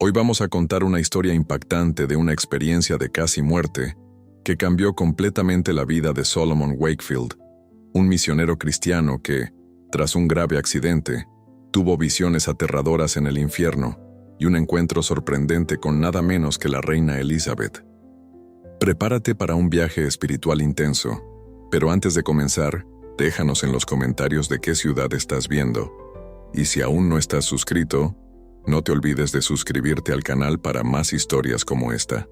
Hoy vamos a contar una historia impactante de una experiencia de casi muerte que cambió completamente la vida de Solomon Wakefield, un misionero cristiano que, tras un grave accidente, tuvo visiones aterradoras en el infierno y un encuentro sorprendente con nada menos que la reina Elizabeth. Prepárate para un viaje espiritual intenso, pero antes de comenzar, déjanos en los comentarios de qué ciudad estás viendo. Y si aún no estás suscrito, no te olvides de suscribirte al canal para más historias como esta.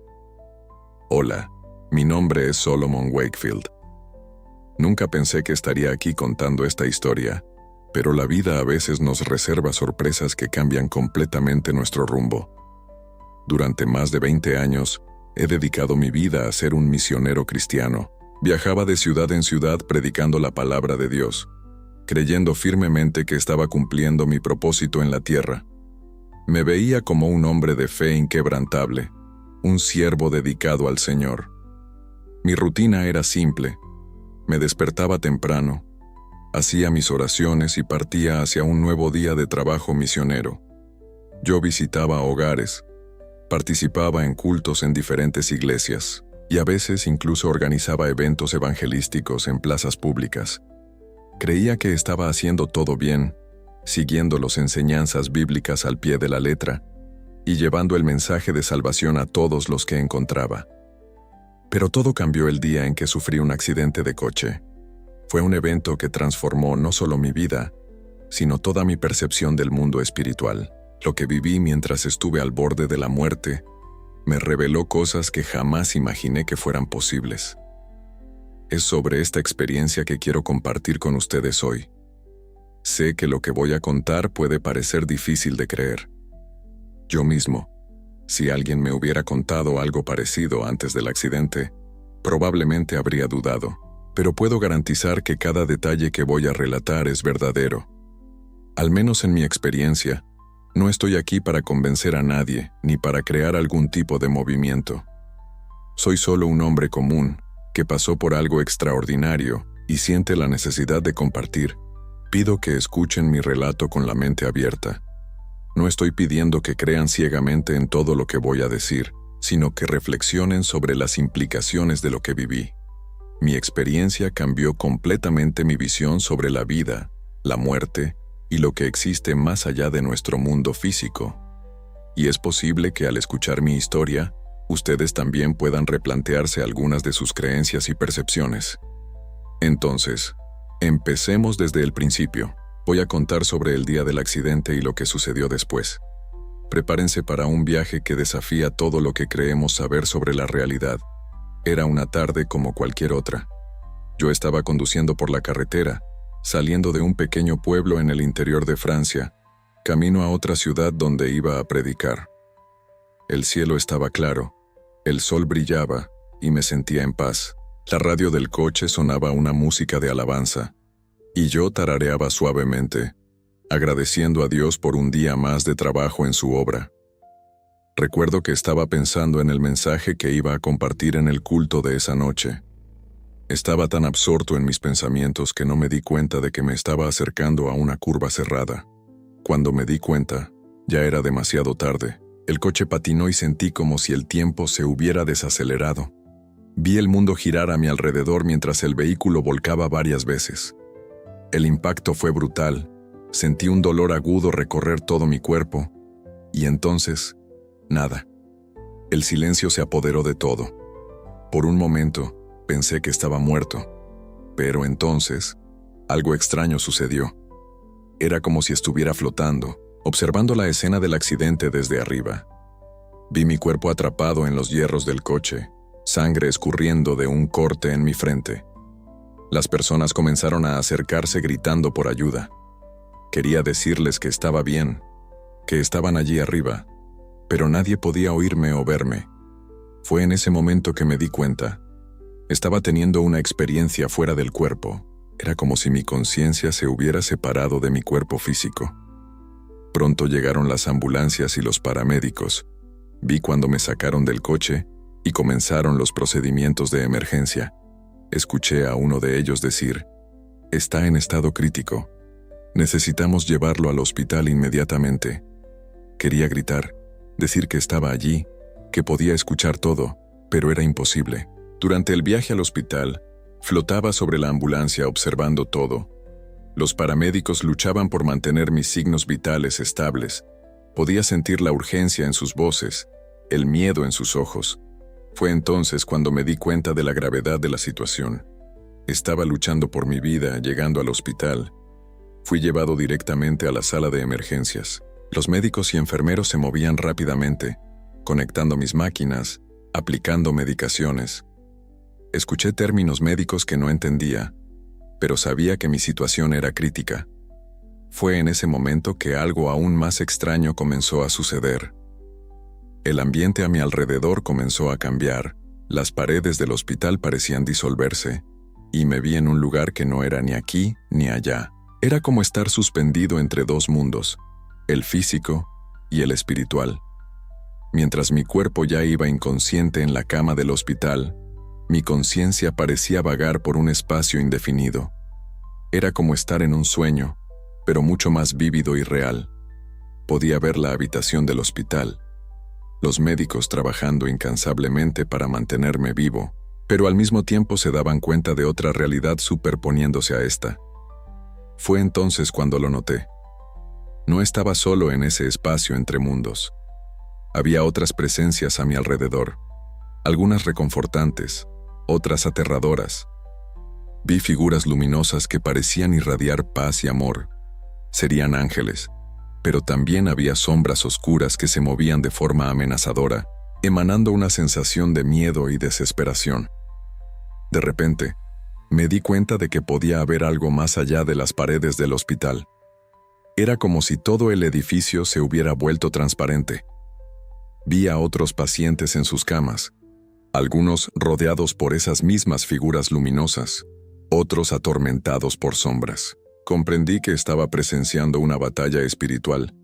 Hola, mi nombre es Solomon Wakefield. Nunca pensé que estaría aquí contando esta historia, pero la vida a veces nos reserva sorpresas que cambian completamente nuestro rumbo. Durante más de 20 años, he dedicado mi vida a ser un misionero cristiano. Viajaba de ciudad en ciudad predicando la palabra de Dios, creyendo firmemente que estaba cumpliendo mi propósito en la tierra. Me veía como un hombre de fe inquebrantable, un siervo dedicado al Señor. Mi rutina era simple. Me despertaba temprano, hacía mis oraciones y partía hacia un nuevo día de trabajo misionero. Yo visitaba hogares, participaba en cultos en diferentes iglesias y a veces incluso organizaba eventos evangelísticos en plazas públicas. Creía que estaba haciendo todo bien, siguiendo las enseñanzas bíblicas al pie de la letra y llevando el mensaje de salvación a todos los que encontraba. Pero todo cambió el día en que sufrí un accidente de coche. Fue un evento que transformó no solo mi vida, sino toda mi percepción del mundo espiritual. Lo que viví mientras estuve al borde de la muerte me reveló cosas que jamás imaginé que fueran posibles. Es sobre esta experiencia que quiero compartir con ustedes hoy. Sé que lo que voy a contar puede parecer difícil de creer. Yo mismo, si alguien me hubiera contado algo parecido antes del accidente, probablemente habría dudado, pero puedo garantizar que cada detalle que voy a relatar es verdadero. Al menos en mi experiencia, no estoy aquí para convencer a nadie ni para crear algún tipo de movimiento. Soy solo un hombre común que pasó por algo extraordinario y siente la necesidad de compartir. Pido que escuchen mi relato con la mente abierta. No estoy pidiendo que crean ciegamente en todo lo que voy a decir, sino que reflexionen sobre las implicaciones de lo que viví. Mi experiencia cambió completamente mi visión sobre la vida, la muerte y lo que existe más allá de nuestro mundo físico. Y es posible que al escuchar mi historia, ustedes también puedan replantearse algunas de sus creencias y percepciones. Entonces, empecemos desde el principio. Voy a contar sobre el día del accidente y lo que sucedió después. Prepárense para un viaje que desafía todo lo que creemos saber sobre la realidad. Era una tarde como cualquier otra. Yo estaba conduciendo por la carretera, saliendo de un pequeño pueblo en el interior de Francia, camino a otra ciudad donde iba a predicar. El cielo estaba claro, el sol brillaba y me sentía en paz. La radio del coche sonaba una música de alabanza, y yo tarareaba suavemente, agradeciendo a Dios por un día más de trabajo en su obra. Recuerdo que estaba pensando en el mensaje que iba a compartir en el culto de esa noche. Estaba tan absorto en mis pensamientos que no me di cuenta de que me estaba acercando a una curva cerrada. Cuando me di cuenta, ya era demasiado tarde. El coche patinó y sentí como si el tiempo se hubiera desacelerado. Vi el mundo girar a mi alrededor mientras el vehículo volcaba varias veces. El impacto fue brutal, sentí un dolor agudo recorrer todo mi cuerpo, y entonces, nada. El silencio se apoderó de todo. Por un momento, pensé que estaba muerto, pero entonces, algo extraño sucedió. Era como si estuviera flotando, observando la escena del accidente desde arriba. Vi mi cuerpo atrapado en los hierros del coche, sangre escurriendo de un corte en mi frente. Las personas comenzaron a acercarse gritando por ayuda. Quería decirles que estaba bien, que estaban allí arriba, pero nadie podía oírme o verme. Fue en ese momento que me di cuenta. Estaba teniendo una experiencia fuera del cuerpo. Era como si mi conciencia se hubiera separado de mi cuerpo físico. Pronto llegaron las ambulancias y los paramédicos. Vi cuando me sacaron del coche y comenzaron los procedimientos de emergencia. Escuché a uno de ellos decir: «Está en estado crítico. Necesitamos llevarlo al hospital inmediatamente». Quería gritar, decir que estaba allí, que podía escuchar todo, pero era imposible. Durante el viaje al hospital, flotaba sobre la ambulancia observando todo. Los paramédicos luchaban por mantener mis signos vitales estables. Podía sentir la urgencia en sus voces, el miedo en sus ojos. Fue entonces cuando me di cuenta de la gravedad de la situación. Estaba luchando por mi vida llegando al hospital. Fui llevado directamente a la sala de emergencias. Los médicos y enfermeros se movían rápidamente, conectando mis máquinas, aplicando medicaciones. Escuché términos médicos que no entendía, pero sabía que mi situación era crítica. Fue en ese momento que algo aún más extraño comenzó a suceder. El ambiente a mi alrededor comenzó a cambiar, las paredes del hospital parecían disolverse, y me vi en un lugar que no era ni aquí ni allá. Era como estar suspendido entre dos mundos, el físico y el espiritual. Mientras mi cuerpo ya iba inconsciente en la cama del hospital, mi conciencia parecía vagar por un espacio indefinido. Era como estar en un sueño, pero mucho más vívido y real. Podía ver la habitación del hospital, los médicos trabajando incansablemente para mantenerme vivo, pero al mismo tiempo se daban cuenta de otra realidad superponiéndose a esta. Fue entonces cuando lo noté. No estaba solo en ese espacio entre mundos. Había otras presencias a mi alrededor, algunas reconfortantes, otras aterradoras. Vi figuras luminosas que parecían irradiar paz y amor. Serían ángeles, pero también había sombras oscuras que se movían de forma amenazadora, emanando una sensación de miedo y desesperación. De repente, me di cuenta de que podía haber algo más allá de las paredes del hospital. Era como si todo el edificio se hubiera vuelto transparente. Vi a otros pacientes en sus camas, algunos rodeados por esas mismas figuras luminosas, otros atormentados por sombras. Comprendí que estaba presenciando una batalla espiritual,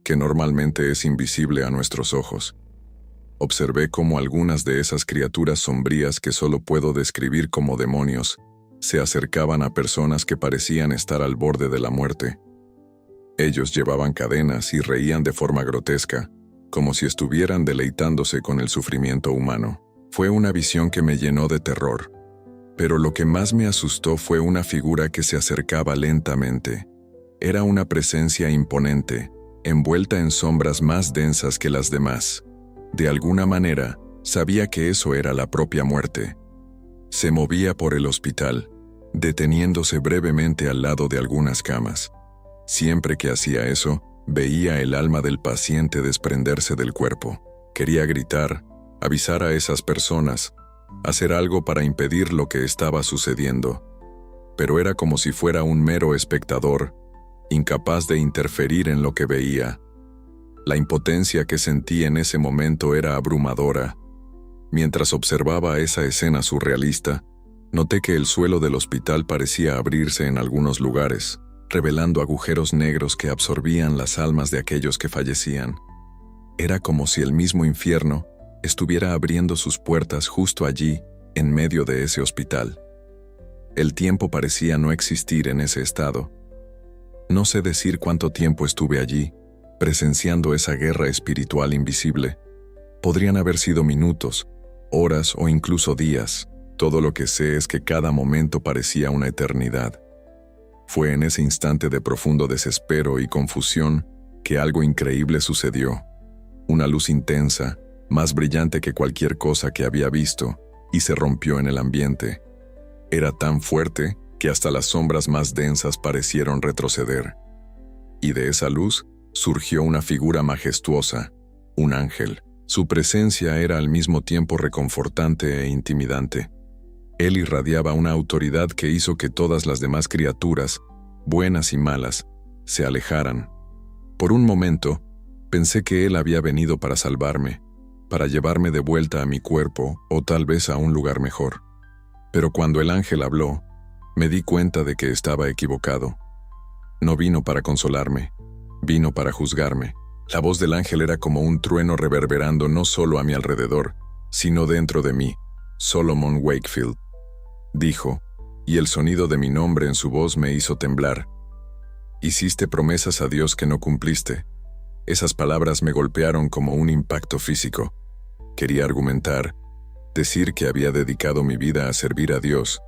que normalmente es invisible a nuestros ojos. Observé cómo algunas de esas criaturas sombrías que solo puedo describir como demonios, se acercaban a personas que parecían estar al borde de la muerte. Ellos llevaban cadenas y reían de forma grotesca, como si estuvieran deleitándose con el sufrimiento humano. Fue una visión que me llenó de terror. Pero lo que más me asustó fue una figura que se acercaba lentamente. Era una presencia imponente, envuelta en sombras más densas que las demás. De alguna manera, sabía que eso era la propia muerte. Se movía por el hospital, deteniéndose brevemente al lado de algunas camas. Siempre que hacía eso, veía el alma del paciente desprenderse del cuerpo. Quería gritar, avisar a esas personas, hacer algo para impedir lo que estaba sucediendo. Pero era como si fuera un mero espectador, incapaz de interferir en lo que veía. La impotencia que sentí en ese momento era abrumadora. Mientras observaba esa escena surrealista, noté que el suelo del hospital parecía abrirse en algunos lugares, revelando agujeros negros que absorbían las almas de aquellos que fallecían. Era como si el mismo infierno estuviera abriendo sus puertas justo allí, en medio de ese hospital. El tiempo parecía no existir en ese estado. No sé decir cuánto tiempo estuve allí, presenciando esa guerra espiritual invisible. Podrían haber sido minutos, horas o incluso días. Todo lo que sé es que cada momento parecía una eternidad. Fue en ese instante de profundo desespero y confusión que algo increíble sucedió. Una luz intensa, más brillante que cualquier cosa que había visto, y se rompió en el ambiente. Era tan fuerte que hasta las sombras más densas parecieron retroceder. Y de esa luz surgió una figura majestuosa, un ángel. Su presencia era al mismo tiempo reconfortante e intimidante. Él irradiaba una autoridad que hizo que todas las demás criaturas, buenas y malas, se alejaran. Por un momento, pensé que él había venido para salvarme, para llevarme de vuelta a mi cuerpo o tal vez a un lugar mejor. Pero cuando el ángel habló, me di cuenta de que estaba equivocado. No vino para consolarme, vino para juzgarme. La voz del ángel era como un trueno reverberando no solo a mi alrededor, sino dentro de mí. Solomon Wakefield, dijo, y el sonido de mi nombre en su voz me hizo temblar. Hiciste promesas a Dios que no cumpliste. Esas palabras me golpearon como un impacto físico. Quería argumentar, decir que había dedicado mi vida a servir a Dios,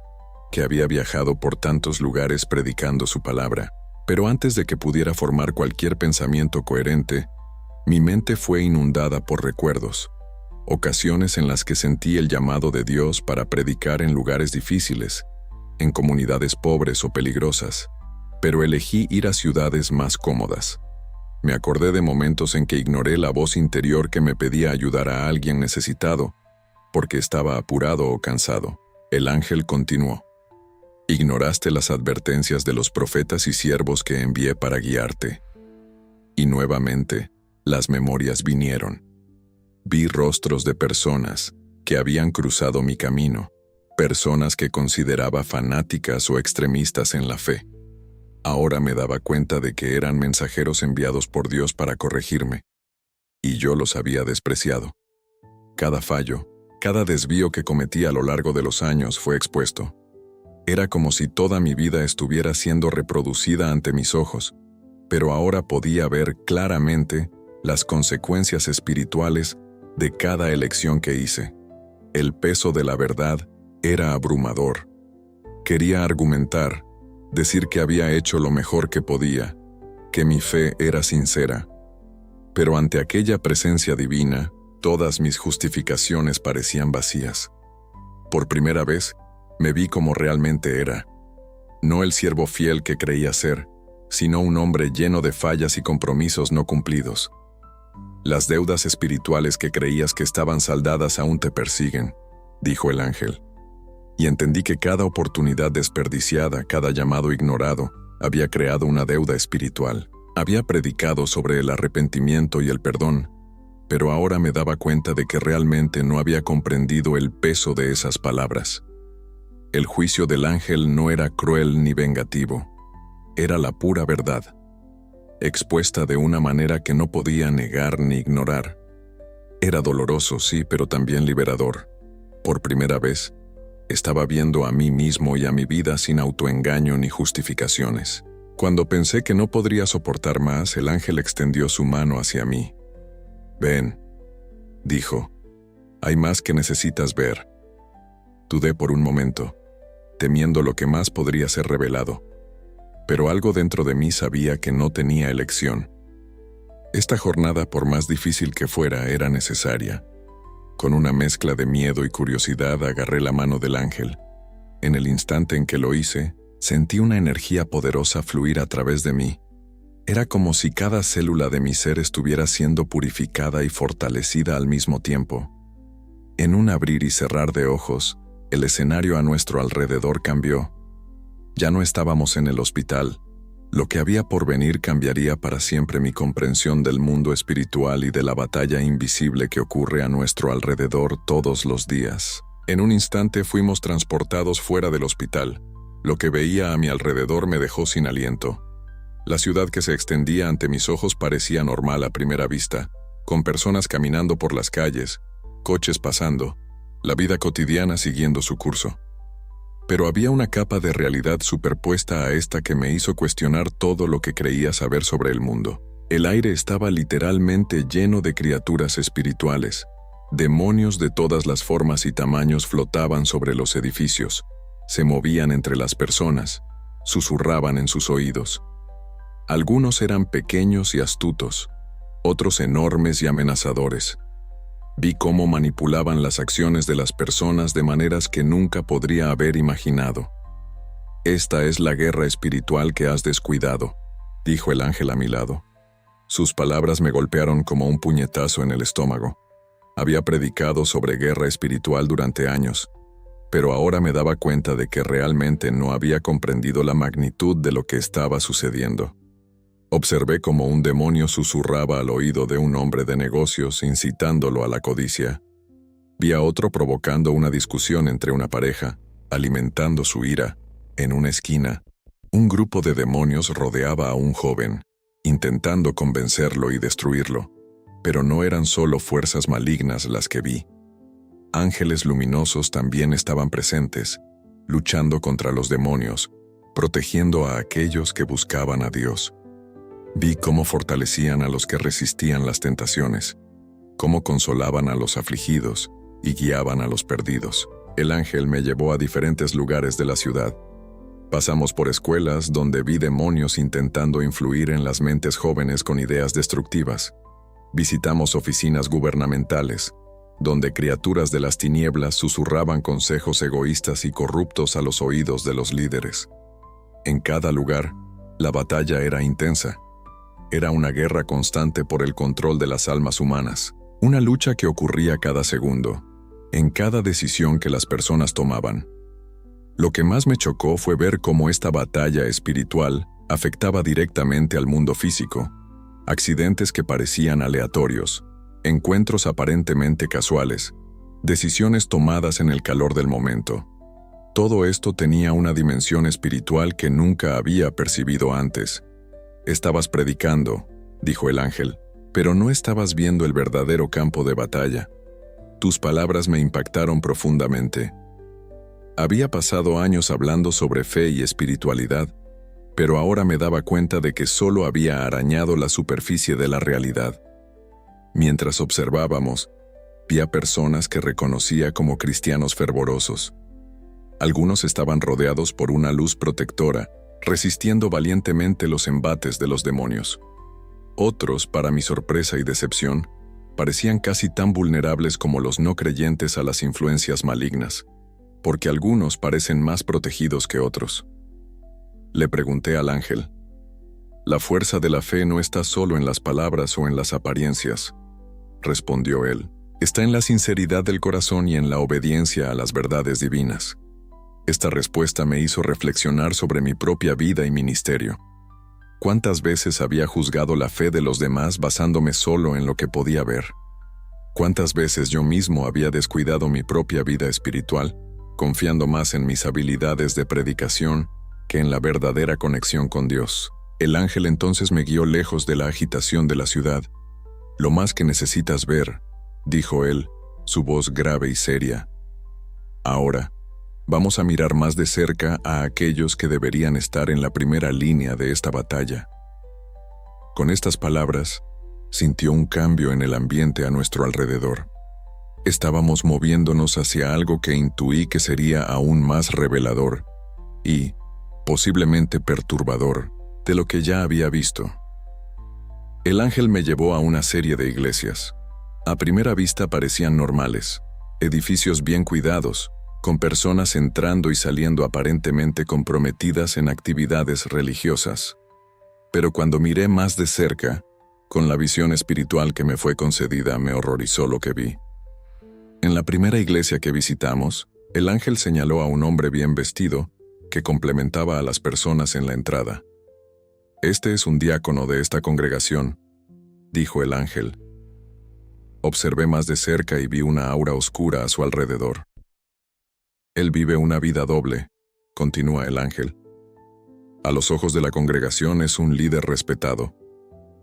que había viajado por tantos lugares predicando su palabra. Pero antes de que pudiera formar cualquier pensamiento coherente, mi mente fue inundada por recuerdos, ocasiones en las que sentí el llamado de Dios para predicar en lugares difíciles, en comunidades pobres o peligrosas, pero elegí ir a ciudades más cómodas. Me acordé de momentos en que ignoré la voz interior que me pedía ayudar a alguien necesitado, porque estaba apurado o cansado. El ángel continuó: ignoraste las advertencias de los profetas y siervos que envié para guiarte. Y nuevamente, las memorias vinieron. Vi rostros de personas que habían cruzado mi camino, personas que consideraba fanáticas o extremistas en la fe. Ahora me daba cuenta de que eran mensajeros enviados por Dios para corregirme, y yo los había despreciado. Cada fallo, cada desvío que cometí a lo largo de los años fue expuesto. Era como si toda mi vida estuviera siendo reproducida ante mis ojos, pero ahora podía ver claramente las consecuencias espirituales de cada elección que hice. El peso de la verdad era abrumador. Quería argumentar, decir que había hecho lo mejor que podía, que mi fe era sincera. Pero ante aquella presencia divina, todas mis justificaciones parecían vacías. Por primera vez, me vi como realmente era. No el siervo fiel que creía ser, sino un hombre lleno de fallas y compromisos no cumplidos. Las deudas espirituales que creías que estaban saldadas aún te persiguen, dijo el ángel. Y entendí que cada oportunidad desperdiciada, cada llamado ignorado, había creado una deuda espiritual. Había predicado sobre el arrepentimiento y el perdón, pero ahora me daba cuenta de que realmente no había comprendido el peso de esas palabras. El juicio del ángel no era cruel ni vengativo, era la pura verdad, expuesta de una manera que no podía negar ni ignorar. Era doloroso, sí, pero también liberador. Por primera vez, estaba viendo a mí mismo y a mi vida sin autoengaño ni justificaciones. Cuando pensé que no podría soportar más, el ángel extendió su mano hacia mí. «Ven», dijo, «hay más que necesitas ver». Dudé por un momento, temiendo lo que más podría ser revelado, pero algo dentro de mí sabía que no tenía elección. Esta jornada, por más difícil que fuera, era necesaria. Con una mezcla de miedo y curiosidad agarré la mano del ángel. En el instante en que lo hice, sentí una energía poderosa fluir a través de mí. Era como si cada célula de mi ser estuviera siendo purificada y fortalecida al mismo tiempo. En un abrir y cerrar de ojos, el escenario a nuestro alrededor cambió. Ya no estábamos en el hospital. Lo que había por venir cambiaría para siempre mi comprensión del mundo espiritual y de la batalla invisible que ocurre a nuestro alrededor todos los días. En un instante fuimos transportados fuera del hospital. Lo que veía a mi alrededor me dejó sin aliento. La ciudad que se extendía ante mis ojos parecía normal a primera vista, con personas caminando por las calles, coches pasando, la vida cotidiana siguiendo su curso. Pero había una capa de realidad superpuesta a esta que me hizo cuestionar todo lo que creía saber sobre el mundo. El aire estaba literalmente lleno de criaturas espirituales. Demonios de todas las formas y tamaños flotaban sobre los edificios, se movían entre las personas, susurraban en sus oídos. Algunos eran pequeños y astutos, otros enormes y amenazadores. Vi cómo manipulaban las acciones de las personas de maneras que nunca podría haber imaginado. «Esta es la guerra espiritual que has descuidado», dijo el ángel a mi lado. Sus palabras me golpearon como un puñetazo en el estómago. Había predicado sobre guerra espiritual durante años, pero ahora me daba cuenta de que realmente no había comprendido la magnitud de lo que estaba sucediendo. Observé cómo un demonio susurraba al oído de un hombre de negocios incitándolo a la codicia. Vi a otro provocando una discusión entre una pareja, alimentando su ira. En una esquina, un grupo de demonios rodeaba a un joven, intentando convencerlo y destruirlo. Pero no eran solo fuerzas malignas las que vi. Ángeles luminosos también estaban presentes, luchando contra los demonios, protegiendo a aquellos que buscaban a Dios. Vi cómo fortalecían a los que resistían las tentaciones, cómo consolaban a los afligidos y guiaban a los perdidos. El ángel me llevó a diferentes lugares de la ciudad. Pasamos por escuelas donde vi demonios intentando influir en las mentes jóvenes con ideas destructivas. Visitamos oficinas gubernamentales, donde criaturas de las tinieblas susurraban consejos egoístas y corruptos a los oídos de los líderes. En cada lugar, la batalla era intensa. Era una guerra constante por el control de las almas humanas, una lucha que ocurría cada segundo, en cada decisión que las personas tomaban. Lo que más me chocó fue ver cómo esta batalla espiritual afectaba directamente al mundo físico. Accidentes que parecían aleatorios, encuentros aparentemente casuales, decisiones tomadas en el calor del momento. Todo esto tenía una dimensión espiritual que nunca había percibido antes. «Estabas predicando», dijo el ángel, «pero no estabas viendo el verdadero campo de batalla. Tus palabras me impactaron profundamente». Había pasado años hablando sobre fe y espiritualidad, pero ahora me daba cuenta de que solo había arañado la superficie de la realidad. Mientras observábamos, vi a personas que reconocía como cristianos fervorosos. Algunos estaban rodeados por una luz protectora, resistiendo valientemente los embates de los demonios. Otros, para mi sorpresa y decepción, parecían casi tan vulnerables como los no creyentes a las influencias malignas, porque algunos parecen más protegidos que otros. Le pregunté al ángel: «La fuerza de la fe no está solo en las palabras o en las apariencias», respondió él. «Está en la sinceridad del corazón y en la obediencia a las verdades divinas». Esta respuesta me hizo reflexionar sobre mi propia vida y ministerio. ¿Cuántas veces había juzgado la fe de los demás basándome solo en lo que podía ver? ¿Cuántas veces yo mismo había descuidado mi propia vida espiritual, confiando más en mis habilidades de predicación que en la verdadera conexión con Dios? El ángel entonces me guió lejos de la agitación de la ciudad. «Lo más que necesitas ver», dijo él, su voz grave y seria. «Ahora, vamos a mirar más de cerca a aquellos que deberían estar en la primera línea de esta batalla». Con estas palabras, sintió un cambio en el ambiente a nuestro alrededor. Estábamos moviéndonos hacia algo que intuí que sería aún más revelador y, posiblemente perturbador, de lo que ya había visto. El ángel me llevó a una serie de iglesias. A primera vista parecían normales, edificios bien cuidados, con personas entrando y saliendo aparentemente comprometidas en actividades religiosas. Pero cuando miré más de cerca, con la visión espiritual que me fue concedida, me horrorizó lo que vi. En la primera iglesia que visitamos, el ángel señaló a un hombre bien vestido que complementaba a las personas en la entrada. «Este es un diácono de esta congregación», dijo el ángel. Observé más de cerca y vi una aura oscura a su alrededor. «Él vive una vida doble», continúa el ángel. «A los ojos de la congregación es un líder respetado,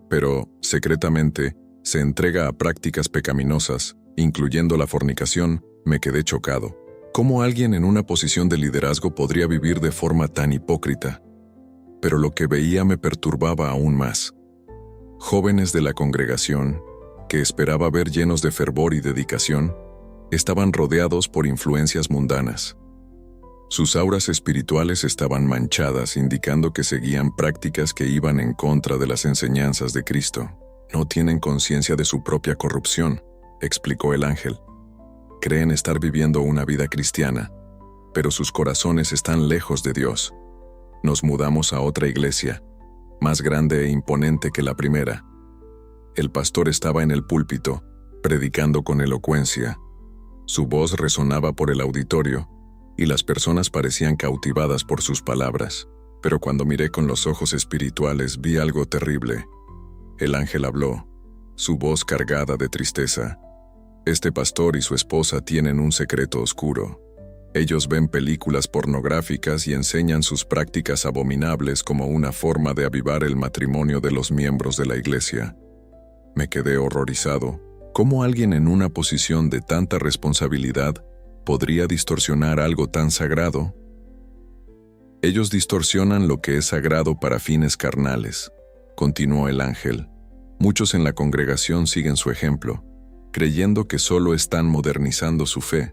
pero, secretamente, se entrega a prácticas pecaminosas, incluyendo la fornicación. Me quedé chocado. ¿Cómo alguien en una posición de liderazgo podría vivir de forma tan hipócrita? Pero lo que veía me perturbaba aún más. Jóvenes de la congregación, que esperaba ver llenos de fervor y dedicación, estaban rodeados por influencias mundanas. Sus auras espirituales estaban manchadas, indicando que seguían prácticas que iban en contra de las enseñanzas de Cristo. «No tienen conciencia de su propia corrupción», explicó el ángel. «Creen estar viviendo una vida cristiana, pero sus corazones están lejos de Dios». Nos mudamos a otra iglesia, más grande e imponente que la primera. El pastor estaba en el púlpito, predicando con elocuencia. Su voz resonaba por el auditorio, y las personas parecían cautivadas por sus palabras. Pero cuando miré con los ojos espirituales vi algo terrible. El ángel habló, su voz cargada de tristeza. «Este pastor y su esposa tienen un secreto oscuro. Ellos ven películas pornográficas y enseñan sus prácticas abominables como una forma de avivar el matrimonio de los miembros de la iglesia». Me quedé horrorizado. ¿Cómo alguien en una posición de tanta responsabilidad podría distorsionar algo tan sagrado? Ellos distorsionan lo que es sagrado para fines carnales, continuó el ángel. Muchos en la congregación siguen su ejemplo, creyendo que solo están modernizando su fe.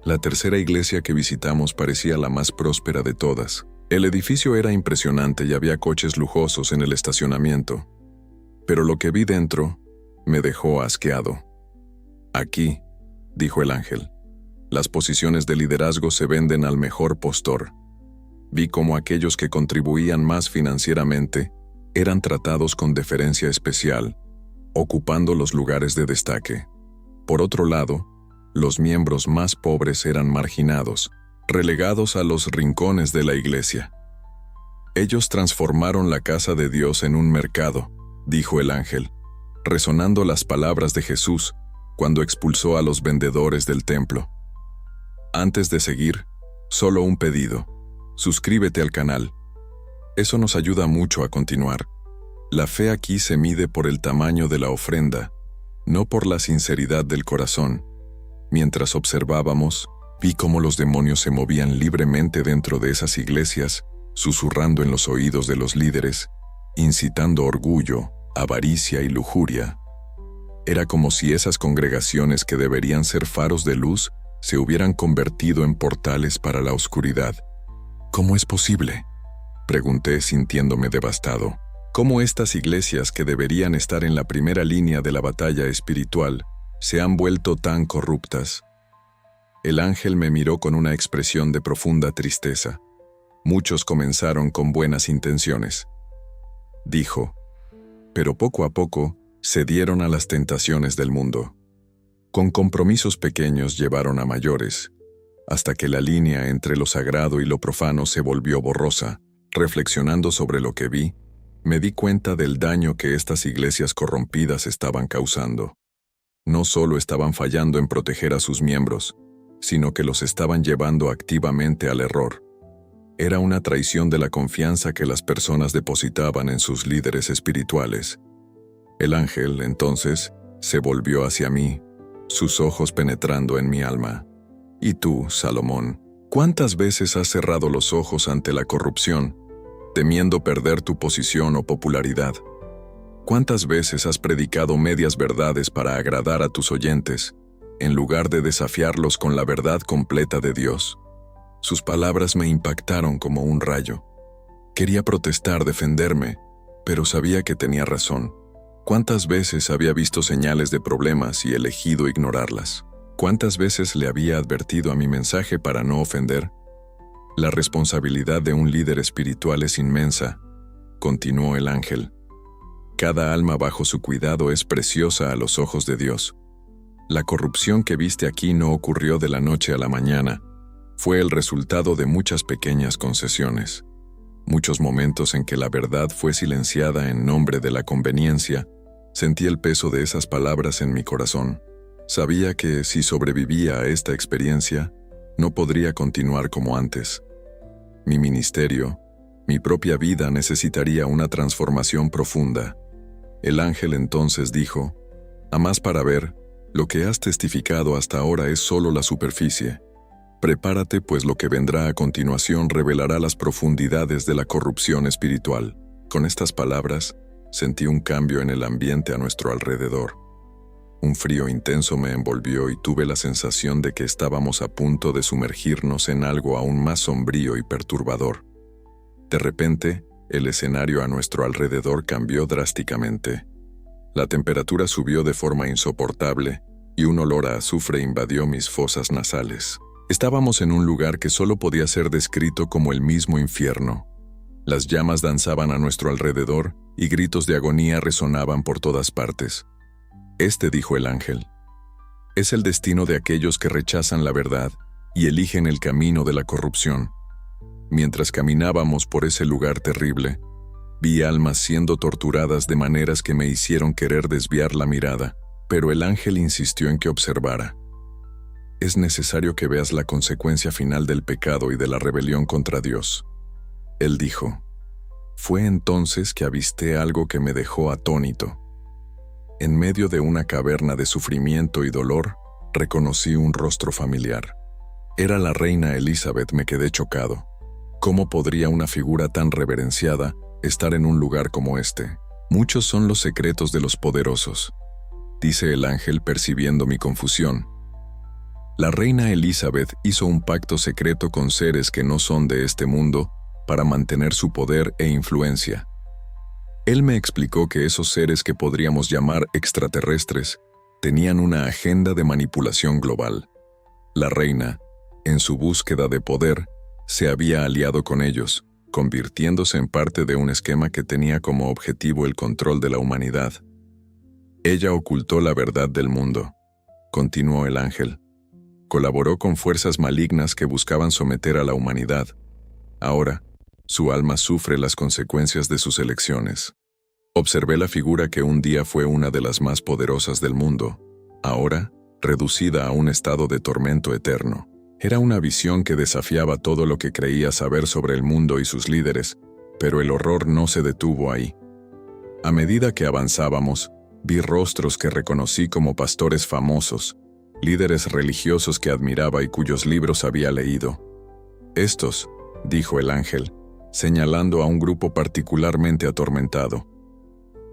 La tercera iglesia que visitamos parecía la más próspera de todas. El edificio era impresionante y había coches lujosos en el estacionamiento. Pero lo que vi dentro me dejó asqueado. Aquí, dijo el ángel, las posiciones de liderazgo se venden al mejor postor. Vi cómo aquellos que contribuían más financieramente eran tratados con deferencia especial, ocupando los lugares de destaque. Por otro lado, los miembros más pobres eran marginados, relegados a los rincones de la iglesia. Ellos transformaron la casa de Dios en un mercado, dijo el ángel, resonando las palabras de Jesús cuando expulsó a los vendedores del templo. Antes de seguir, solo un pedido: suscríbete al canal. Eso nos ayuda mucho a continuar. La fe aquí se mide por el tamaño de la ofrenda, no por la sinceridad del corazón. Mientras observábamos, vi cómo los demonios se movían libremente dentro de esas iglesias, susurrando en los oídos de los líderes, incitando orgullo, avaricia y lujuria. Era como si esas congregaciones que deberían ser faros de luz se hubieran convertido en portales para la oscuridad. ¿Cómo es posible?, pregunté sintiéndome devastado. ¿Cómo estas iglesias que deberían estar en la primera línea de la batalla espiritual se han vuelto tan corruptas? El ángel me miró con una expresión de profunda tristeza. Muchos comenzaron con buenas intenciones, dijo, pero poco a poco cedieron a las tentaciones del mundo. Con compromisos pequeños llevaron a mayores, hasta que la línea entre lo sagrado y lo profano se volvió borrosa. Reflexionando sobre lo que vi, me di cuenta del daño que estas iglesias corrompidas estaban causando. No solo estaban fallando en proteger a sus miembros, sino que los estaban llevando activamente al error. Era una traición de la confianza que las personas depositaban en sus líderes espirituales. El ángel, entonces, se volvió hacia mí, sus ojos penetrando en mi alma. ¿Y tú, Salomón, cuántas veces has cerrado los ojos ante la corrupción, temiendo perder tu posición o popularidad? ¿Cuántas veces has predicado medias verdades para agradar a tus oyentes, en lugar de desafiarlos con la verdad completa de Dios? Sus palabras me impactaron como un rayo. Quería protestar, defenderme, pero sabía que tenía razón. ¿Cuántas veces había visto señales de problemas y elegido ignorarlas? ¿Cuántas veces le había advertido a mi mensaje para no ofender? La responsabilidad de un líder espiritual es inmensa, continuó el ángel. Cada alma bajo su cuidado es preciosa a los ojos de Dios. La corrupción que viste aquí no ocurrió de la noche a la mañana. Fue el resultado de muchas pequeñas concesiones. Muchos momentos en que la verdad fue silenciada en nombre de la conveniencia. Sentí el peso de esas palabras en mi corazón. Sabía que si sobrevivía a esta experiencia, no podría continuar como antes. Mi ministerio, mi propia vida necesitaría una transformación profunda. El ángel entonces dijo: a más para ver, lo que has testificado hasta ahora es solo la superficie. Prepárate, pues lo que vendrá a continuación revelará las profundidades de la corrupción espiritual. Con estas palabras, sentí un cambio en el ambiente a nuestro alrededor. Un frío intenso me envolvió y tuve la sensación de que estábamos a punto de sumergirnos en algo aún más sombrío y perturbador. De repente, el escenario a nuestro alrededor cambió drásticamente. La temperatura subió de forma insoportable y un olor a azufre invadió mis fosas nasales. Estábamos en un lugar que solo podía ser descrito como el mismo infierno. Las llamas danzaban a nuestro alrededor y gritos de agonía resonaban por todas partes. Dijo el ángel, es el destino de aquellos que rechazan la verdad y eligen el camino de la corrupción. Mientras caminábamos por ese lugar terrible, vi almas siendo torturadas de maneras que me hicieron querer desviar la mirada, pero el ángel insistió en que observara. Es necesario que veas la consecuencia final del pecado y de la rebelión contra Dios. Él dijo, fue entonces que avisté algo que me dejó atónito. En medio de una caverna de sufrimiento y dolor, reconocí un rostro familiar. Era la reina Elizabeth. Me quedé chocado. ¿Cómo podría una figura tan reverenciada estar en un lugar como este. Muchos son los secretos de los poderosos, dice el ángel percibiendo mi confusión. La reina Elizabeth hizo un pacto secreto con seres que no son de este mundo para mantener su poder e influencia. Él me explicó que esos seres que podríamos llamar extraterrestres tenían una agenda de manipulación global. La reina, en su búsqueda de poder, se había aliado con ellos, convirtiéndose en parte de un esquema que tenía como objetivo el control de la humanidad. Ella ocultó la verdad del mundo, continuó el ángel. Colaboró con fuerzas malignas que buscaban someter a la humanidad. Ahora, su alma sufre las consecuencias de sus elecciones. Observé la figura que un día fue una de las más poderosas del mundo, ahora, reducida a un estado de tormento eterno. Era una visión que desafiaba todo lo que creía saber sobre el mundo y sus líderes, pero el horror no se detuvo ahí. A medida que avanzábamos, vi rostros que reconocí como pastores famosos, líderes religiosos que admiraba y cuyos libros había leído. Estos, dijo el ángel, señalando a un grupo particularmente atormentado,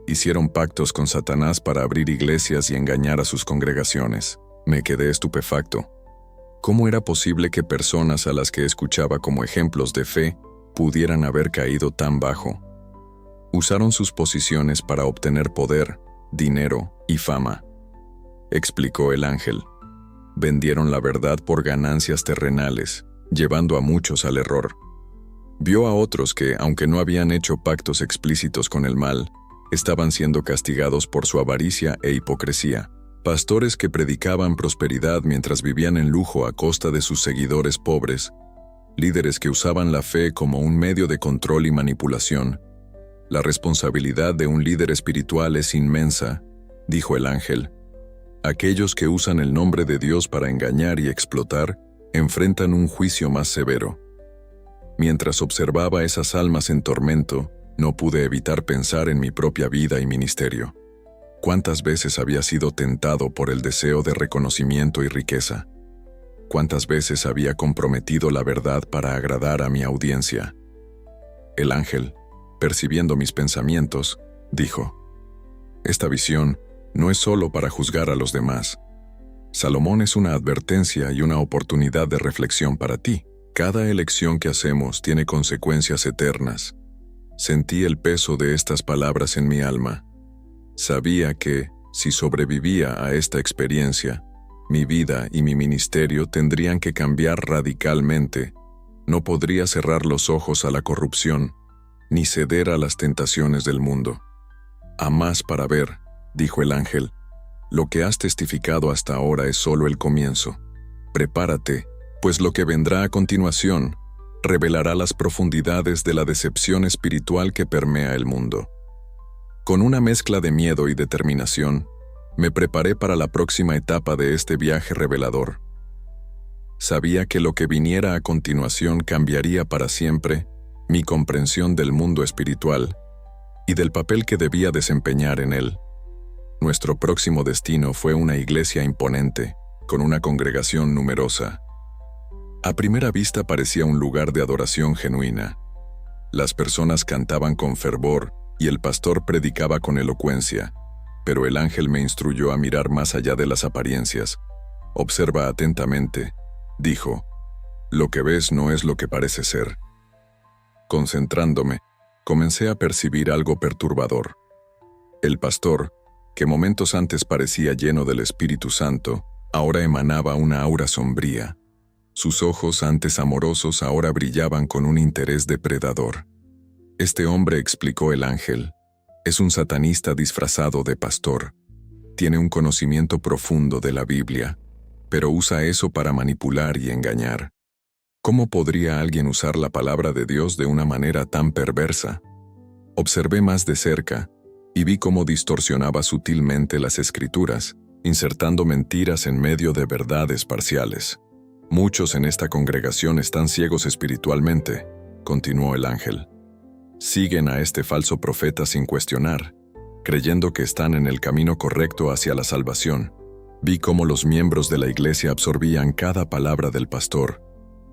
hicieron pactos con Satanás para abrir iglesias y engañar a sus congregaciones. Me quedé estupefacto. ¿Cómo era posible que personas a las que escuchaba como ejemplos de fe pudieran haber caído tan bajo? Usaron sus posiciones para obtener poder, dinero y fama, explicó el ángel. Vendieron la verdad por ganancias terrenales, llevando a muchos al error. Vio a otros que, aunque no habían hecho pactos explícitos con el mal, estaban siendo castigados por su avaricia e hipocresía. Pastores que predicaban prosperidad mientras vivían en lujo a costa de sus seguidores pobres. Líderes que usaban la fe como un medio de control y manipulación. La responsabilidad de un líder espiritual es inmensa, dijo el ángel. Aquellos que usan el nombre de Dios para engañar y explotar enfrentan un juicio más severo. Mientras observaba esas almas en tormento, no pude evitar pensar en mi propia vida y ministerio. ¿Cuántas veces había sido tentado por el deseo de reconocimiento y riqueza? ¿Cuántas veces había comprometido la verdad para agradar a mi audiencia? El ángel, percibiendo mis pensamientos, dijo: esta visión no es solo para juzgar a los demás. Salomón es una advertencia y una oportunidad de reflexión para ti. Cada elección que hacemos tiene consecuencias eternas. Sentí el peso de estas palabras en mi alma. Sabía que, si sobrevivía a esta experiencia, mi vida y mi ministerio tendrían que cambiar radicalmente. No podría cerrar los ojos a la corrupción, ni ceder a las tentaciones del mundo. A más para ver, dijo el ángel, lo que has testificado hasta ahora es solo el comienzo. Prepárate, pues lo que vendrá a continuación revelará las profundidades de la decepción espiritual que permea el mundo. Con una mezcla de miedo y determinación, me preparé para la próxima etapa de este viaje revelador. Sabía que lo que viniera a continuación cambiaría para siempre mi comprensión del mundo espiritual y del papel que debía desempeñar en él. Nuestro próximo destino fue una iglesia imponente, con una congregación numerosa. A primera vista parecía un lugar de adoración genuina. Las personas cantaban con fervor y el pastor predicaba con elocuencia, pero el ángel me instruyó a mirar más allá de las apariencias. Observa atentamente, dijo. Lo que ves no es lo que parece ser. Concentrándome, comencé a percibir algo perturbador. El pastor, que momentos antes parecía lleno del Espíritu Santo, ahora emanaba una aura sombría. Sus ojos, antes amorosos, ahora brillaban con un interés depredador. Este hombre, explicó el ángel, es un satanista disfrazado de pastor. Tiene un conocimiento profundo de la Biblia, pero usa eso para manipular y engañar. ¿Cómo podría alguien usar la palabra de Dios de una manera tan perversa? Observé más de cerca y vi cómo distorsionaba sutilmente las escrituras, insertando mentiras en medio de verdades parciales. Muchos en esta congregación están ciegos espiritualmente, continuó el ángel. Siguen a este falso profeta sin cuestionar, creyendo que están en el camino correcto hacia la salvación. Vi cómo los miembros de la iglesia absorbían cada palabra del pastor,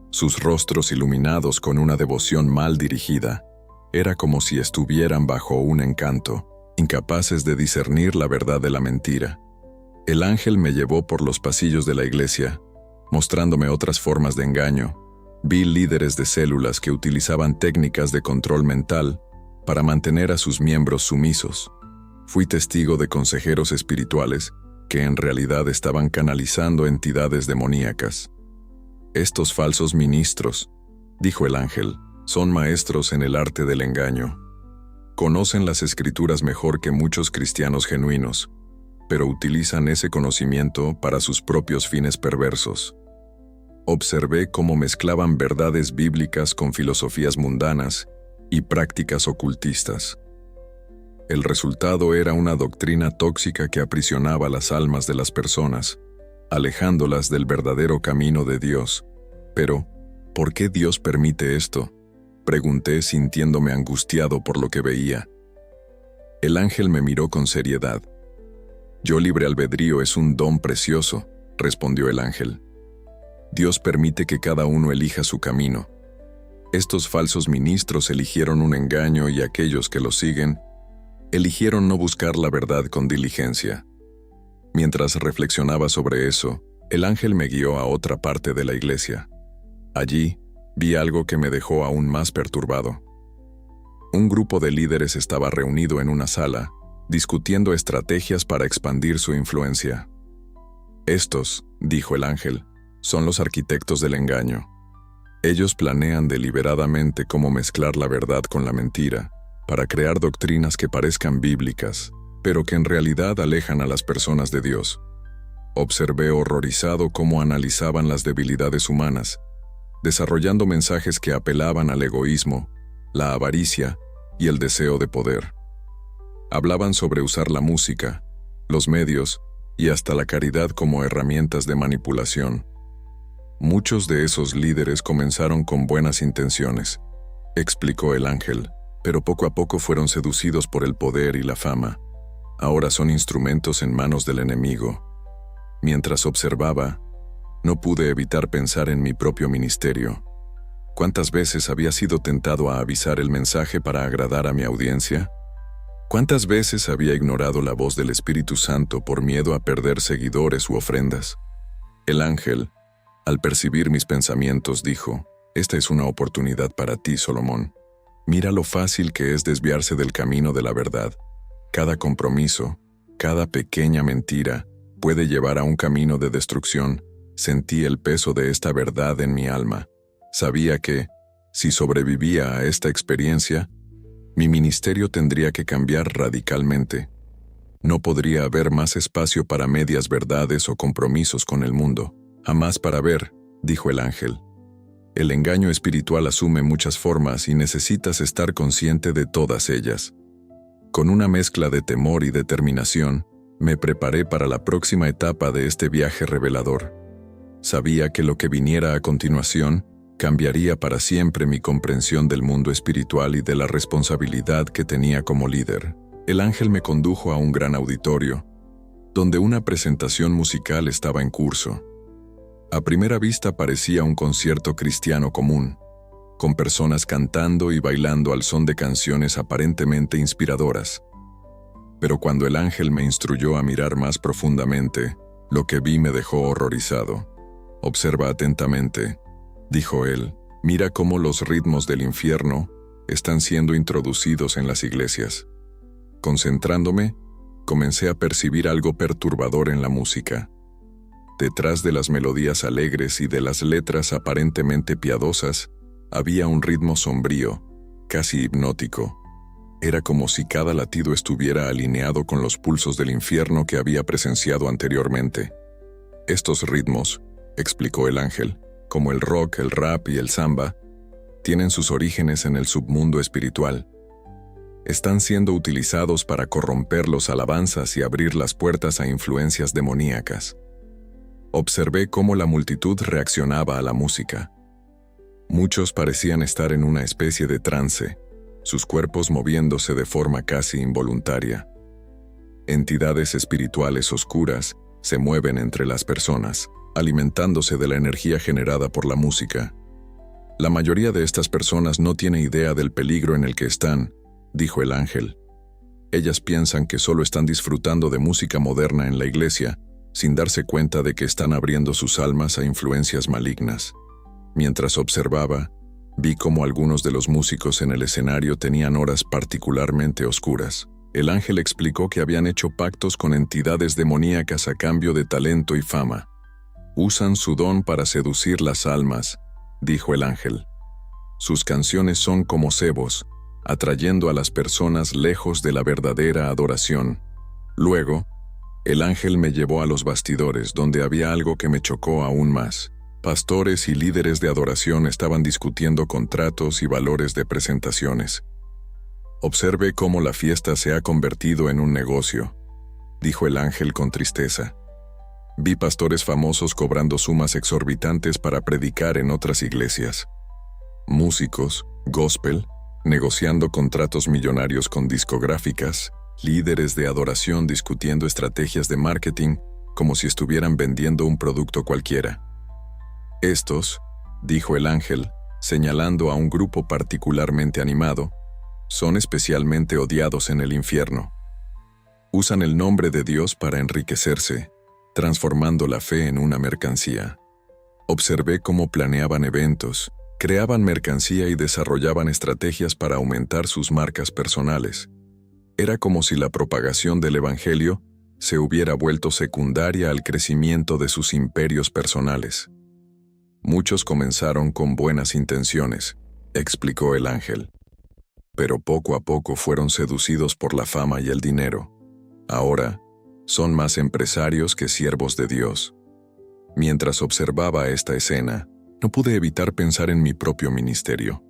sus rostros iluminados con una devoción mal dirigida. Era como si estuvieran bajo un encanto, incapaces de discernir la verdad de la mentira. El ángel me llevó por los pasillos de la iglesia, mostrándome otras formas de engaño. Vi líderes de células que utilizaban técnicas de control mental para mantener a sus miembros sumisos. Fui testigo de consejeros espirituales que en realidad estaban canalizando entidades demoníacas. Estos falsos ministros, dijo el ángel, son maestros en el arte del engaño. Conocen las escrituras mejor que muchos cristianos genuinos, pero utilizan ese conocimiento para sus propios fines perversos. Observé cómo mezclaban verdades bíblicas con filosofías mundanas y prácticas ocultistas. El resultado era una doctrina tóxica que aprisionaba las almas de las personas, alejándolas del verdadero camino de Dios. Pero, ¿por qué Dios permite esto?, pregunté sintiéndome angustiado por lo que veía. El ángel me miró con seriedad. «Yo libre albedrío es un don precioso», respondió el ángel. «Dios permite que cada uno elija su camino. Estos falsos ministros eligieron un engaño y aquellos que lo siguen eligieron no buscar la verdad con diligencia». Mientras reflexionaba sobre eso, el ángel me guió a otra parte de la iglesia. Allí, vi algo que me dejó aún más perturbado. Un grupo de líderes estaba reunido en una sala, discutiendo estrategias para expandir su influencia. «Estos», dijo el ángel, «son los arquitectos del engaño. Ellos planean deliberadamente cómo mezclar la verdad con la mentira, para crear doctrinas que parezcan bíblicas, pero que en realidad alejan a las personas de Dios». Observé horrorizado cómo analizaban las debilidades humanas, desarrollando mensajes que apelaban al egoísmo, la avaricia y el deseo de poder. Hablaban sobre usar la música, los medios y hasta la caridad como herramientas de manipulación. Muchos de esos líderes comenzaron con buenas intenciones, explicó el ángel, pero poco a poco fueron seducidos por el poder y la fama. Ahora son instrumentos en manos del enemigo. Mientras observaba, no pude evitar pensar en mi propio ministerio. ¿Cuántas veces había sido tentado a avisar el mensaje para agradar a mi audiencia? ¿Cuántas veces había ignorado la voz del Espíritu Santo por miedo a perder seguidores u ofrendas? El ángel, al percibir mis pensamientos, dijo: «Esta es una oportunidad para ti, Solomón. Mira lo fácil que es desviarse del camino de la verdad. Cada compromiso, cada pequeña mentira, puede llevar a un camino de destrucción». Sentí el peso de esta verdad en mi alma. Sabía que, si sobrevivía a esta experiencia, mi ministerio tendría que cambiar radicalmente. No podría haber más espacio para medias verdades o compromisos con el mundo. «Jamás para ver», dijo el ángel. «El engaño espiritual asume muchas formas y necesitas estar consciente de todas ellas». Con una mezcla de temor y determinación, me preparé para la próxima etapa de este viaje revelador. Sabía que lo que viniera a continuación cambiaría para siempre mi comprensión del mundo espiritual y de la responsabilidad que tenía como líder. El ángel me condujo a un gran auditorio, donde una presentación musical estaba en curso. A primera vista parecía un concierto cristiano común, con personas cantando y bailando al son de canciones aparentemente inspiradoras. Pero cuando el ángel me instruyó a mirar más profundamente, lo que vi me dejó horrorizado. «Observa atentamente», dijo él, «mira cómo los ritmos del infierno están siendo introducidos en las iglesias». Concentrándome, comencé a percibir algo perturbador en la música. Detrás de las melodías alegres y de las letras aparentemente piadosas, había un ritmo sombrío, casi hipnótico. Era como si cada latido estuviera alineado con los pulsos del infierno que había presenciado anteriormente. «Estos ritmos», explicó el ángel, «como el rock, el rap y el samba, tienen sus orígenes en el submundo espiritual. Están siendo utilizados para corromper los alabanzas y abrir las puertas a influencias demoníacas». Observé cómo la multitud reaccionaba a la música. Muchos parecían estar en una especie de trance, sus cuerpos moviéndose de forma casi involuntaria. Entidades espirituales oscuras se mueven entre las personas, alimentándose de la energía generada por la música. La mayoría de estas personas no tiene idea del peligro en el que están, dijo el ángel. Ellas piensan que solo están disfrutando de música moderna en la iglesia, sin darse cuenta de que están abriendo sus almas a influencias malignas. Mientras observaba, vi cómo algunos de los músicos en el escenario tenían horas particularmente oscuras. El ángel explicó que habían hecho pactos con entidades demoníacas a cambio de talento y fama. Usan su don para seducir las almas, dijo el ángel. Sus canciones son como cebos, atrayendo a las personas lejos de la verdadera adoración. Luego, el ángel me llevó a los bastidores, donde había algo que me chocó aún más. Pastores y líderes de adoración estaban discutiendo contratos y valores de presentaciones. Observe cómo la fiesta se ha convertido en un negocio, dijo el ángel con tristeza. Vi pastores famosos cobrando sumas exorbitantes para predicar en otras iglesias. Músicos, gospel, negociando contratos millonarios con discográficas, líderes de adoración discutiendo estrategias de marketing como si estuvieran vendiendo un producto cualquiera. Estos, dijo el ángel, señalando a un grupo particularmente animado, son especialmente odiados en el infierno. Usan el nombre de Dios para enriquecerse, transformando la fe en una mercancía. Observé cómo planeaban eventos, creaban mercancía y desarrollaban estrategias para aumentar sus marcas personales. Era como si la propagación del evangelio se hubiera vuelto secundaria al crecimiento de sus imperios personales. Muchos comenzaron con buenas intenciones, explicó el ángel. Pero poco a poco fueron seducidos por la fama y el dinero. Ahora, son más empresarios que siervos de Dios. Mientras observaba esta escena, no pude evitar pensar en mi propio ministerio.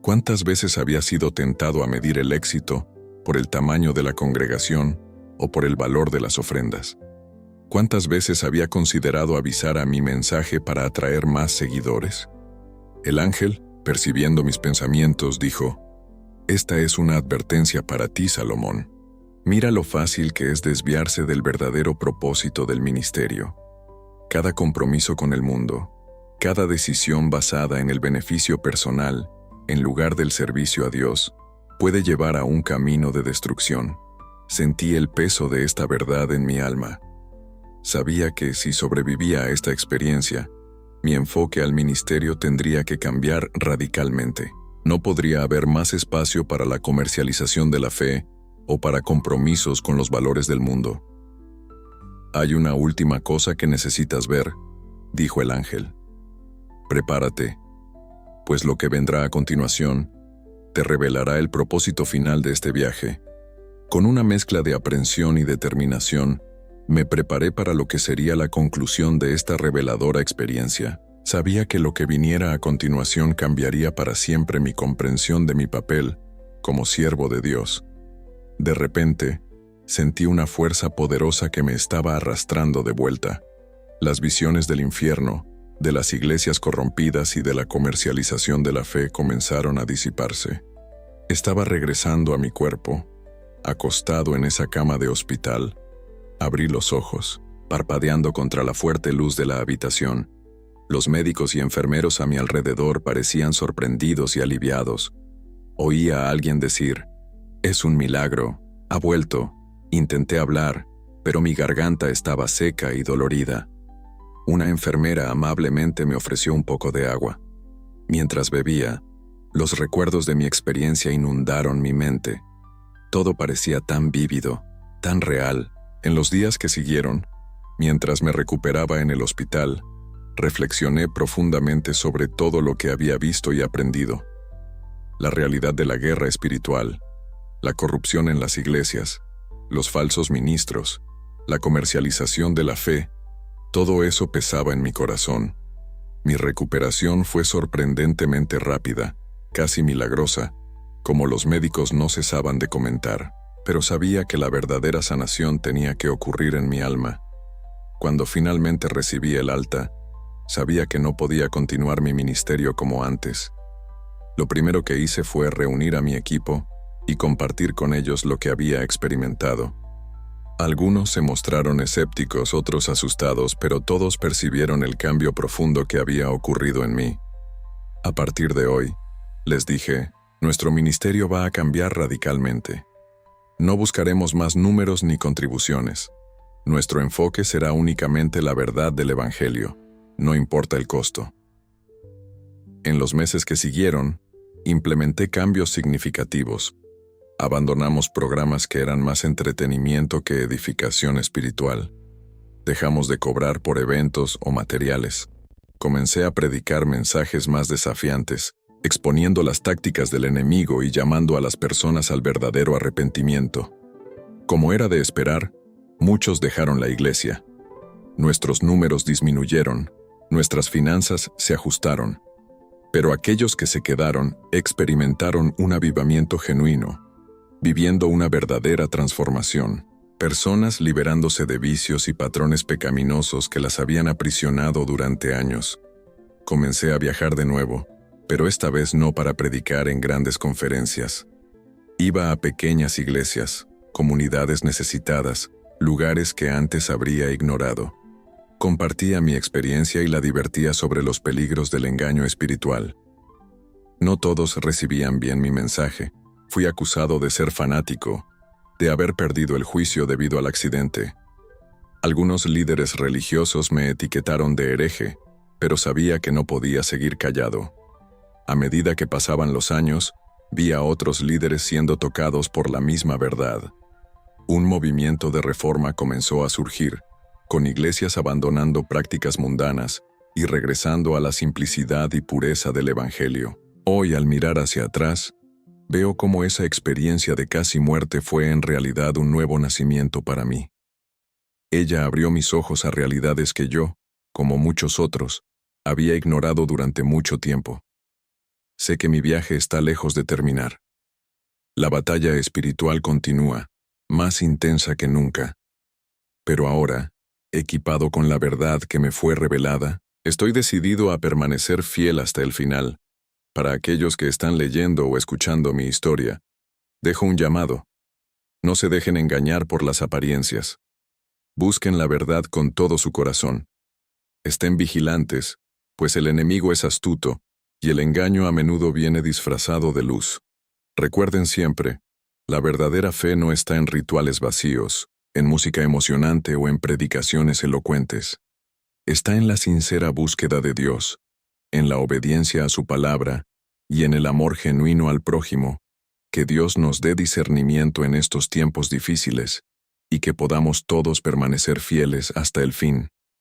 ¿Cuántas veces había sido tentado a medir el éxito por el tamaño de la congregación o por el valor de las ofrendas? ¿Cuántas veces había considerado avisar a mi mensaje para atraer más seguidores? El ángel, percibiendo mis pensamientos, dijo: «Esta es una advertencia para ti, Salomón. Mira lo fácil que es desviarse del verdadero propósito del ministerio. Cada compromiso con el mundo, cada decisión basada en el beneficio personal, en lugar del servicio a Dios, puede llevar a un camino de destrucción». Sentí el peso de esta verdad en mi alma. Sabía que si sobrevivía a esta experiencia, mi enfoque al ministerio tendría que cambiar radicalmente. No podría haber más espacio para la comercialización de la fe o para compromisos con los valores del mundo. «Hay una última cosa que necesitas ver», dijo el ángel. «Prepárate, pues lo que vendrá a continuación te revelará el propósito final de este viaje». Con una mezcla de aprensión y determinación, me preparé para lo que sería la conclusión de esta reveladora experiencia. Sabía que lo que viniera a continuación cambiaría para siempre mi comprensión de mi papel como siervo de Dios. De repente, sentí una fuerza poderosa que me estaba arrastrando de vuelta. Las visiones del infierno, de las iglesias corrompidas y de la comercialización de la fe comenzaron a disiparse. Estaba regresando a mi cuerpo. Acostado en esa cama de hospital, abrí los ojos, parpadeando contra la fuerte luz de la habitación. Los médicos y enfermeros a mi alrededor parecían sorprendidos y aliviados. Oía a alguien decir: «Es un milagro, ha vuelto». Intenté hablar, pero mi garganta estaba seca y dolorida. Una enfermera amablemente me ofreció un poco de agua. Mientras bebía, los recuerdos de mi experiencia inundaron mi mente. Todo parecía tan vívido, tan real. En los días que siguieron, mientras me recuperaba en el hospital, reflexioné profundamente sobre todo lo que había visto y aprendido. La realidad de la guerra espiritual, la corrupción en las iglesias, los falsos ministros, la comercialización de la fe, todo eso pesaba en mi corazón. Mi recuperación fue sorprendentemente rápida, casi milagrosa, como los médicos no cesaban de comentar, pero sabía que la verdadera sanación tenía que ocurrir en mi alma. Cuando finalmente recibí el alta, sabía que no podía continuar mi ministerio como antes. Lo primero que hice fue reunir a mi equipo y compartir con ellos lo que había experimentado. Algunos se mostraron escépticos, otros asustados, pero todos percibieron el cambio profundo que había ocurrido en mí. A partir de hoy, les dije, nuestro ministerio va a cambiar radicalmente. No buscaremos más números ni contribuciones. Nuestro enfoque será únicamente la verdad del Evangelio, no importa el costo. En los meses que siguieron, implementé cambios significativos. Abandonamos programas que eran más entretenimiento que edificación espiritual. Dejamos de cobrar por eventos o materiales. Comencé a predicar mensajes más desafiantes, exponiendo las tácticas del enemigo y llamando a las personas al verdadero arrepentimiento. Como era de esperar, muchos dejaron la iglesia. Nuestros números disminuyeron, nuestras finanzas se ajustaron. Pero aquellos que se quedaron experimentaron un avivamiento genuino, viviendo una verdadera transformación. Personas liberándose de vicios y patrones pecaminosos que las habían aprisionado durante años. Comencé a viajar de nuevo, pero esta vez no para predicar en grandes conferencias. Iba a pequeñas iglesias, comunidades necesitadas, lugares que antes habría ignorado. Compartía mi experiencia y la divertía sobre los peligros del engaño espiritual. No todos recibían bien mi mensaje. Fui acusado de ser fanático, de haber perdido el juicio debido al accidente. Algunos líderes religiosos me etiquetaron de hereje, pero sabía que no podía seguir callado. A medida que pasaban los años, vi a otros líderes siendo tocados por la misma verdad. Un movimiento de reforma comenzó a surgir, con iglesias abandonando prácticas mundanas y regresando a la simplicidad y pureza del Evangelio. Hoy, al mirar hacia atrás, veo cómo esa experiencia de casi muerte fue en realidad un nuevo nacimiento para mí. Ella abrió mis ojos a realidades que yo, como muchos otros, había ignorado durante mucho tiempo. Sé que mi viaje está lejos de terminar. La batalla espiritual continúa, más intensa que nunca. Pero ahora, equipado con la verdad que me fue revelada, estoy decidido a permanecer fiel hasta el final. Para aquellos que están leyendo o escuchando mi historia, dejo un llamado. No se dejen engañar por las apariencias. Busquen la verdad con todo su corazón. Estén vigilantes, pues el enemigo es astuto, y el engaño a menudo viene disfrazado de luz. Recuerden siempre, la verdadera fe no está en rituales vacíos, en música emocionante o en predicaciones elocuentes. Está en la sincera búsqueda de Dios, en la obediencia a su palabra y en el amor genuino al prójimo. Que Dios nos dé discernimiento en estos tiempos difíciles y que podamos todos permanecer fieles hasta el fin.